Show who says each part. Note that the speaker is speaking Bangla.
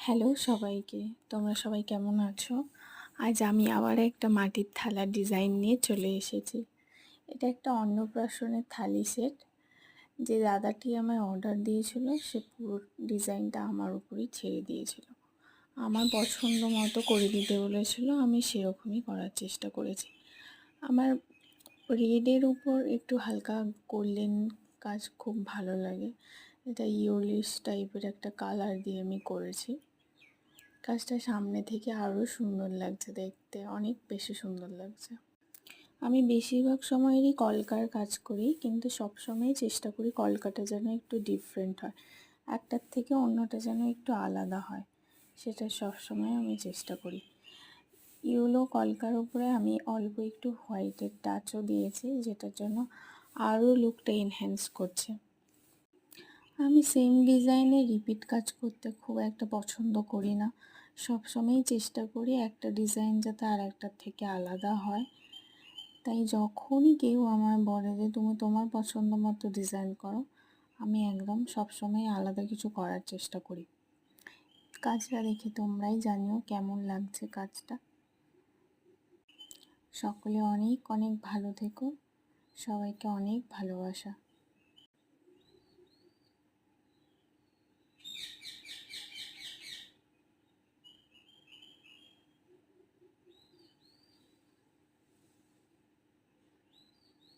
Speaker 1: হ্যালো সবাইকে, তোমরা সবাই কেমন আছো? আজ আমি আবার একটা মাটির থালার ডিজাইন নিয়ে চলে এসেছি। এটা একটা অন্নপ্রাশনের থালি সেট। যে দাদাটি আমায় অর্ডার দিয়েছিল সে পুরো ডিজাইনটা আমার উপরেই ছেড়ে দিয়েছিল। আমার পছন্দ মতো করে দিতে বলেছিল, আমি সেরকমই করার চেষ্টা করেছি। আমার রেডের উপর একটু হালকা গোল্ডেন কাজ খুব ভালো লাগে। এটা ইয়োলিশ টাইপের একটা কালার দিয়ে আমি করেছি। কাজটা সামনে থেকে আরও সুন্দর লাগছে দেখতে, অনেক বেশি সুন্দর লাগছে। আমি বেশিরভাগ সময়েরই কলকার কাজ করি, কিন্তু সবসময় চেষ্টা করি কলকাটা যেন একটু ডিফারেন্ট হয়, একটার থেকে অন্যটা যেন একটু আলাদা হয়, সেটা সবসময় আমি চেষ্টা করি। ইয়েলো কলকার উপরে আমি অল্প একটু হোয়াইটের টাচও দিয়েছি, যেটার জন্য আরও লুকটা এনহ্যান্স করছে। আমি সেম ডিজাইনে রিপিট কাজ করতে খুব একটা পছন্দ করি না। সবসময়ই চেষ্টা করি একটা ডিজাইন যাতে আর একটার থেকে আলাদা হয়। তাই যখনই কেউ আমায় বলে যে তুমি তোমার পছন্দ মতো ডিজাইন করো, আমি একদম সবসময় আলাদা কিছু করার চেষ্টা করি। কাজটা দেখে তোমরাই জানিও কেমন লাগছে কাজটা। সকলে অনেক অনেক ভালো থেকো, সবাইকে অনেক ভালোবাসা।